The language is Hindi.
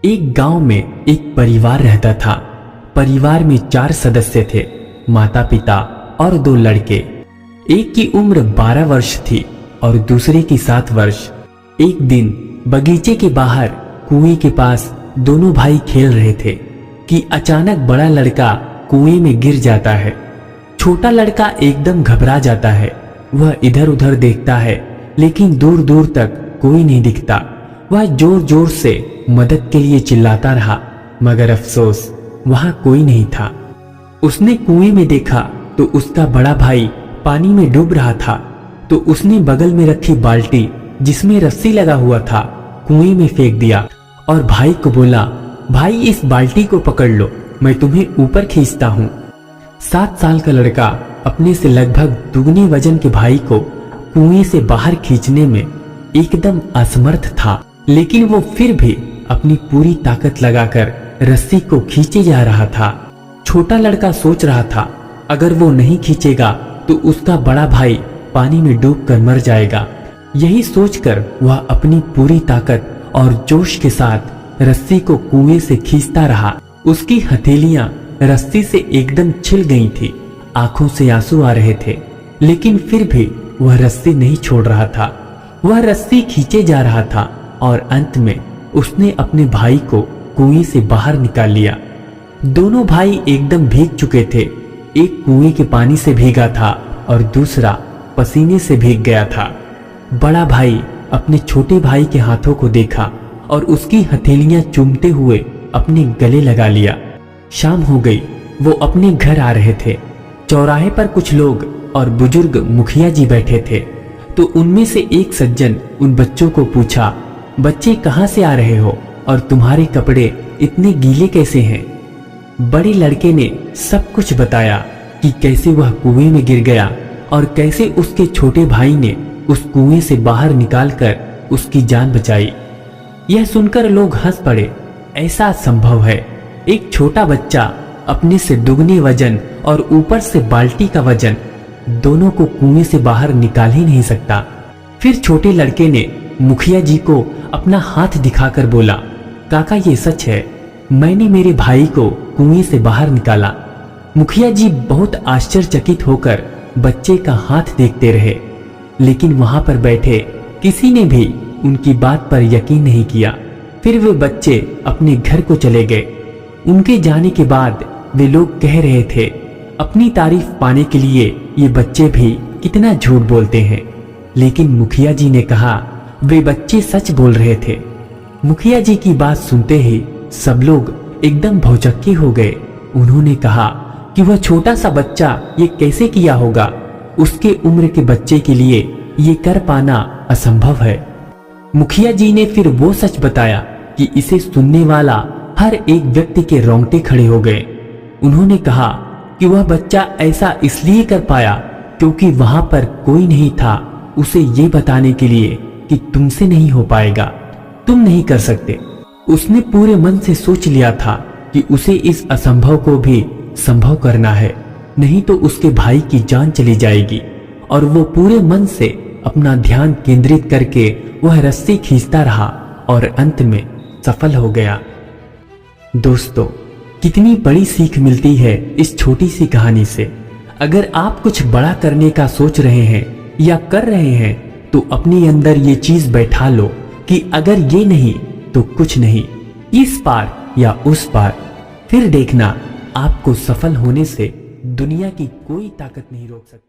एक गांव में एक परिवार रहता था। परिवार में 4 सदस्य थे, माता पिता और 2 लड़के। एक की उम्र 12 वर्ष थी और दूसरे की 7 वर्ष। एक दिन बगीचे के बाहर कुएं के पास दोनों भाई खेल रहे थे कि अचानक बड़ा लड़का कुएं में गिर जाता है। छोटा लड़का एकदम घबरा जाता है। वह इधर उधर देखता है लेकिन दूर दूर तक कोई नहीं दिखता। वह जोर जोर से मदद के लिए चिल्लाता रहा, मगर अफसोस वहां कोई नहीं था। उसने कुएं में देखा तो उसका बड़ा भाई पानी में डूब रहा था। तो उसने बगल में रखी बाल्टी जिसमें रस्सी लगा हुआ था कुएं में फेंक दिया और भाई को बोला, भाई इस बाल्टी को पकड़ लो, मैं तुम्हें ऊपर खींचता हूँ। 7 साल का लड़का अपने से लगभग दुगने वजन के भाई को कुएं से बाहर खींचने में एकदम असमर्थ था, लेकिन वो फिर भी अपनी पूरी ताकत लगाकर रस्सी को खींचे जा रहा था। छोटा लड़का सोच रहा था अगर वो नहीं खींचेगा तो उसका बड़ा भाई पानी में डूबकर मर जाएगा। यही सोचकर वह अपनी पूरी ताकत और जोश के साथ रस्सी को कुएं से खींचता रहा। उसकी हथेलियां रस्सी से एकदम छिल गई थी, आंखों से आंसू आ रहे थे, लेकिन फिर भी वह रस्सी नहीं छोड़ रहा था। वह रस्सी खींचे जा रहा था और अंत में उसने अपने भाई को कुएं से बाहर निकाल लिया। दोनों भाई एकदम भीग चुके थे। एक कुएं के पानी से भीगा था और दूसरा पसीने से भीग गया था। बड़ा भाई अपने छोटे भाई के हाथों को देखा और उसकी हथेलियां चूमते हुए अपने गले लगा लिया। शाम हो गई, वो अपने घर आ रहे थे। चौराहे पर कुछ लोग और बुजुर्ग मुखिया जी बैठे थे। तो उनमें से एक सज्जन उन बच्चों को पूछा, बच्चे कहाँ से आ रहे हो और तुम्हारे कपड़े इतने गीले कैसे हैं? बड़े लड़के ने सब कुछ बताया कि कैसे वह कुएं में गिर गया और कैसे उसके छोटे भाई ने उस कुएं से बाहर निकालकर उसकी जान बचाई। यह सुनकर लोग हंस पड़े। ऐसा संभव है? एक छोटा बच्चा अपने से दुगने वजन और ऊपर से बाल्टी का वजन, दोनों को कुएं से बाहर निकाल ही नहीं सकता। फिर छोटे लड़के ने मुखिया जी को अपना हाथ दिखाकर बोला, काका ये सच है, मैंने मेरे भाई को कुएं से बाहर निकाला। मुखिया जी बहुत आश्चर्यचकित होकर बच्चे का हाथ देखते रहे, लेकिन वहां पर बैठे किसी ने भी उनकी बात पर यकीन नहीं किया। फिर वे बच्चे अपने घर को चले गए। उनके जाने के बाद वे लोग कह रहे थे, अपनी तारीफ पाने के लिए ये बच्चे भी कितना झूठ बोलते हैं। लेकिन मुखिया जी ने कहा वे बच्चे सच बोल रहे थे। मुखिया जी की बात सुनते ही सब लोग एकदम भौचक्के हो गए। उन्होंने कहा कि वह छोटा सा बच्चा ये कैसे किया होगा? उसके उम्र के बच्चे के लिए ये कर पाना असंभव है। मुखिया जी ने फिर वो सच बताया कि इसे सुनने वाला हर एक व्यक्ति के रोंगटे खड़े हो गए। उन्होंने कहा कि वह बच्चा ऐसा इसलिए कर पाया क्योंकि वहां पर कोई नहीं था उसे ये बताने के लिए कि तुमसे नहीं हो पाएगा, तुम नहीं कर सकते। उसने पूरे मन से सोच लिया था कि उसे इस असंभव को भी संभव करना है, नहीं तो उसके भाई की जान चली जाएगी। और वो पूरे मन से अपना ध्यान केंद्रित करके वह रस्सी खींचता रहा और अंत में सफल हो गया। दोस्तों, कितनी बड़ी सीख मिलती है इस छोटी सी कहानी से। अगर आप कुछ बड़ा करने का सोच रहे हैं या कर रहे हैं तो अपने अंदर ये चीज बैठा लो कि अगर ये नहीं तो कुछ नहीं, इस पार या उस पार। फिर देखना आपको सफल होने से दुनिया की कोई ताकत नहीं रोक सकती।